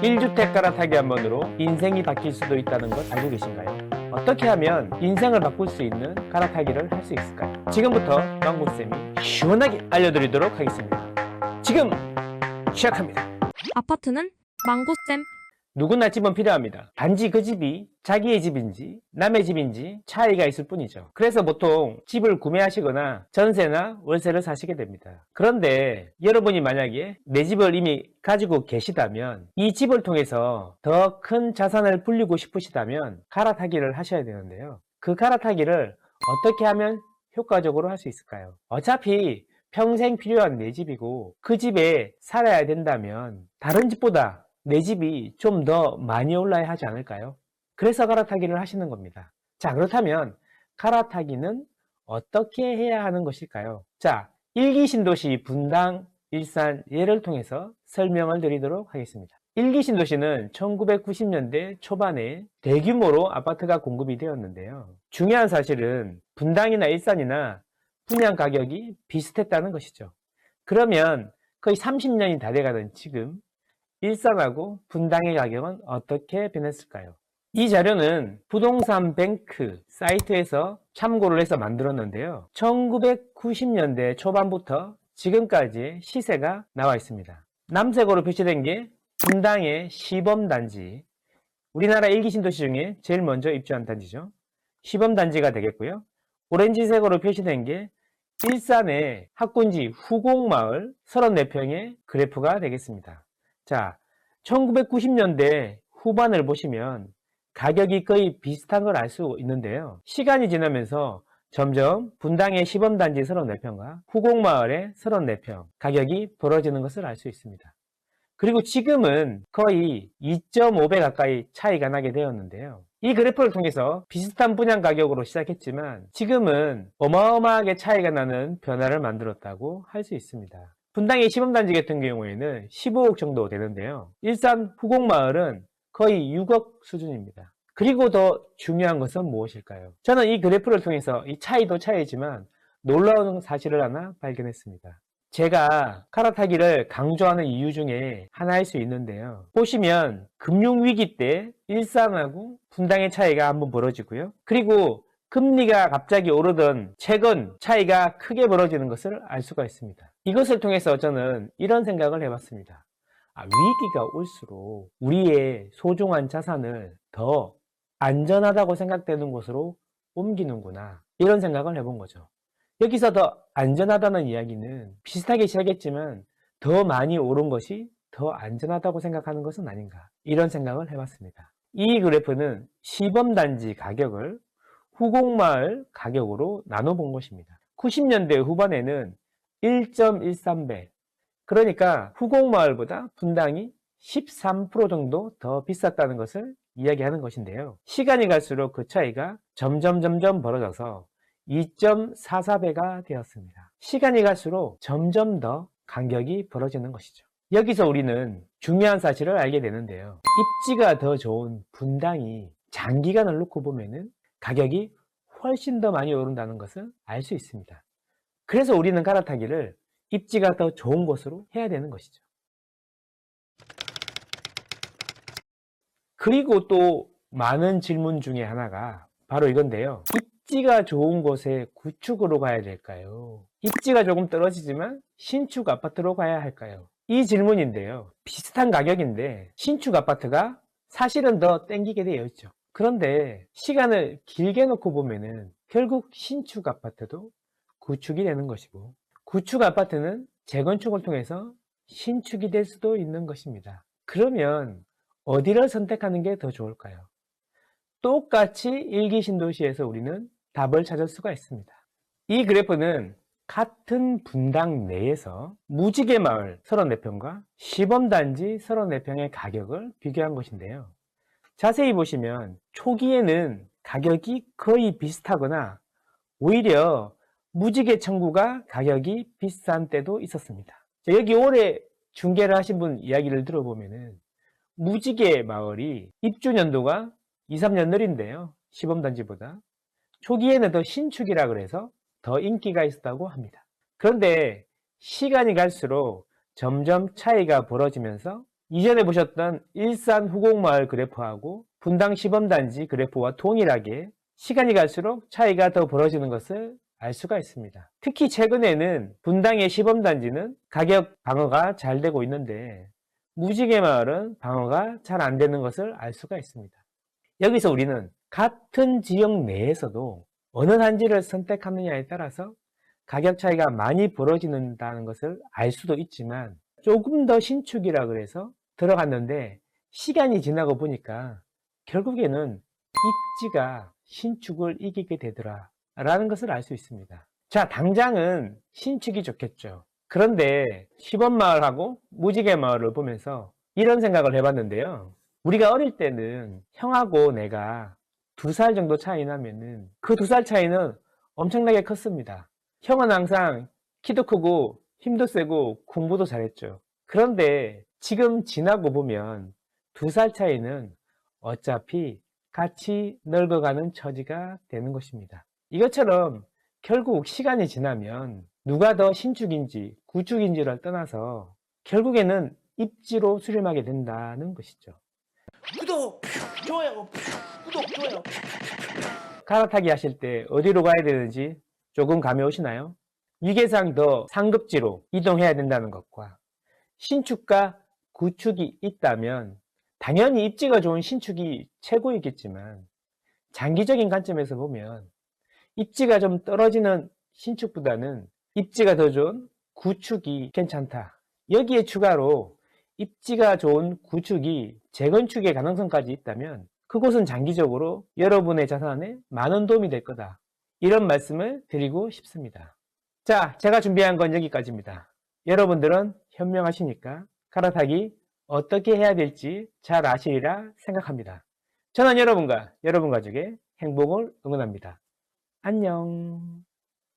1주택 갈아타기 한 번으로 인생이 바뀔 수도 있다는 것 알고 계신가요? 어떻게 하면 인생을 바꿀 수 있는 갈아타기를 할 수 있을까요? 지금부터 망고쌤이 시원하게 알려드리도록 하겠습니다. 지금 시작합니다. 아파트는 망고쌤. 누구나 집은 필요합니다. 단지 그 집이 자기의 집인지 남의 집인지 차이가 있을 뿐이죠. 그래서 보통 집을 구매하시거나 전세나 월세를 사시게 됩니다. 그런데 여러분이 만약에 내 집을 이미 가지고 계시다면 이 집을 통해서 더 큰 자산을 불리고 싶으시다면 갈아타기를 하셔야 되는데요. 그 갈아타기를 어떻게 하면 효과적으로 할 수 있을까요? 어차피 평생 필요한 내 집이고 그 집에 살아야 된다면 다른 집보다 내 집이 좀 더 많이 올라야 하지 않을까요? 그래서 갈아타기를 하시는 겁니다. 자, 그렇다면 갈아타기는 어떻게 해야 하는 것일까요? 자, 일기 신도시 분당, 일산 예를 통해서 설명을 드리도록 하겠습니다. 일기 신도시는 1990년대 초반에 대규모로 아파트가 공급이 되었는데요. 중요한 사실은 분당이나 일산이나 분양 가격이 비슷했다는 것이죠. 그러면 거의 30년이 다 돼가던 지금 일산하고 분당의 가격은 어떻게 변했을까요? 이 자료는 부동산 뱅크 사이트에서 참고를 해서 만들었는데요. 1990년대 초반부터 지금까지 시세가 나와 있습니다. 남색으로 표시된 게 분당의 시범단지, 우리나라 일기 신도시 중에 제일 먼저 입주한 단지죠. 시범단지가 되겠고요. 오렌지색으로 표시된 게 일산의 학군지 후곡마을 34평의 그래프가 되겠습니다. 자, 1990년대 후반을 보시면 가격이 거의 비슷한 걸 알 수 있는데요. 시간이 지나면서 점점 분당의 시범단지 34평과 후곡마을의 34평 가격이 벌어지는 것을 알 수 있습니다. 그리고 지금은 거의 2.5배 가까이 차이가 나게 되었는데요. 이 그래프를 통해서 비슷한 분양 가격으로 시작했지만 지금은 어마어마하게 차이가 나는 변화를 만들었다고 할 수 있습니다. 분당의 시범단지 같은 경우에는 15억 정도 되는데요. 일산 후곡마을은 거의 6억 수준입니다. 그리고 더 중요한 것은 무엇일까요? 저는 이 그래프를 통해서 이 차이도 차이지만 놀라운 사실을 하나 발견했습니다. 제가 갈아타기를 강조하는 이유 중에 하나일 수 있는데요. 보시면 금융위기 때 일산하고 분당의 차이가 한번 벌어지고요. 그리고 금리가 갑자기 오르던 최근 차이가 크게 벌어지는 것을 알 수가 있습니다. 이것을 통해서 저는 이런 생각을 해봤습니다. 위기가 올수록 우리의 소중한 자산을 더 안전하다고 생각되는 곳으로 옮기는구나, 이런 생각을 해본 거죠. 여기서 더 안전하다는 이야기는 비슷하게 시작했지만 더 많이 오른 것이 더 안전하다고 생각하는 것은 아닌가, 이런 생각을 해봤습니다. 이 그래프는 시범단지 가격을 후곡마을 가격으로 나눠본 것입니다. 90년대 후반에는 1.13배, 그러니까 후곡마을보다 분당이 13% 정도 더 비쌌다는 것을 이야기하는 것인데요. 시간이 갈수록 그 차이가 점점 벌어져서 2.44배가 되었습니다. 시간이 갈수록 점점 더 간격이 벌어지는 것이죠. 여기서 우리는 중요한 사실을 알게 되는데요. 입지가 더 좋은 분당이 장기간을 놓고 보면은 가격이 훨씬 더 많이 오른다는 것을 알 수 있습니다. 그래서 우리는 갈아타기를 입지가 더 좋은 곳으로 해야 되는 것이죠. 그리고 또 많은 질문 중에 하나가 바로 이건데요. 입지가 좋은 곳에 구축으로 가야 될까요? 입지가 조금 떨어지지만 신축 아파트로 가야 할까요? 이 질문인데요. 비슷한 가격인데 신축 아파트가 사실은 더 땡기게 되어 있죠. 그런데 시간을 길게 놓고 보면은 결국 신축 아파트도 구축이 되는 것이고, 구축 아파트는 재건축을 통해서 신축이 될 수도 있는 것입니다. 그러면 어디를 선택하는 게 더 좋을까요? 똑같이 일기 신도시에서 우리는 답을 찾을 수가 있습니다. 이 그래프는 같은 분당 내에서 무지개 마을 34평과 시범단지 34평의 가격을 비교한 것인데요. 자세히 보시면 초기에는 가격이 거의 비슷하거나 오히려 무지개 청구가 가격이 비싼 때도 있었습니다. 여기 올해 중개를 하신 분 이야기를 들어보면은 무지개 마을이 입주 연도가 2, 3년 느린데요. 시범단지보다. 초기에는 더 신축이라 그래서 더 인기가 있었다고 합니다. 그런데 시간이 갈수록 점점 차이가 벌어지면서 이전에 보셨던 일산 후곡마을 그래프하고 분당 시범단지 그래프와 동일하게 시간이 갈수록 차이가 더 벌어지는 것을 알 수가 있습니다. 특히 최근에는 분당의 시범단지는 가격 방어가 잘 되고 있는데 무지개 마을은 방어가 잘 안 되는 것을 알 수가 있습니다. 여기서 우리는 같은 지역 내에서도 어느 단지를 선택하느냐에 따라서 가격 차이가 많이 벌어진다는 것을 알 수도 있지만 조금 더 신축이라 그래서 들어갔는데 시간이 지나고 보니까 결국에는 입지가 신축을 이기게 되더라 라는 것을 알 수 있습니다. 자, 당장은 신축이 좋겠죠. 그런데 시범마을하고 무지개 마을을 보면서 이런 생각을 해봤는데요. 우리가 어릴 때는 형하고 내가 2살 정도 차이 나면은 그 2살 차이는 엄청나게 컸습니다. 형은 항상 키도 크고 힘도 세고 공부도 잘했죠. 그런데 지금 지나고 보면 2살 차이는 어차피 같이 늙어가는 처지가 되는 것입니다. 이것처럼 결국 시간이 지나면 누가 더 신축인지 구축인지를 떠나서 결국에는 입지로 수렴하게 된다는 것이죠. 구독, 좋아요, 구독, 좋아요. 갈아타기 하실 때 어디로 가야 되는지 조금 감이 오시나요? 위계상 더 상급지로 이동해야 된다는 것과 신축과 구축이 있다면 당연히 입지가 좋은 신축이 최고이겠지만 장기적인 관점에서 보면 입지가 좀 떨어지는 신축보다는 입지가 더 좋은 구축이 괜찮다. 여기에 추가로 입지가 좋은 구축이 재건축의 가능성까지 있다면 그곳은 장기적으로 여러분의 자산에 많은 도움이 될 거다. 이런 말씀을 드리고 싶습니다. 자, 제가 준비한 건 여기까지입니다. 여러분들은 현명하시니까 갈아타기 어떻게 해야 될지 잘 아시리라 생각합니다. 저는 여러분과 여러분 가족의 행복을 응원합니다. 안녕.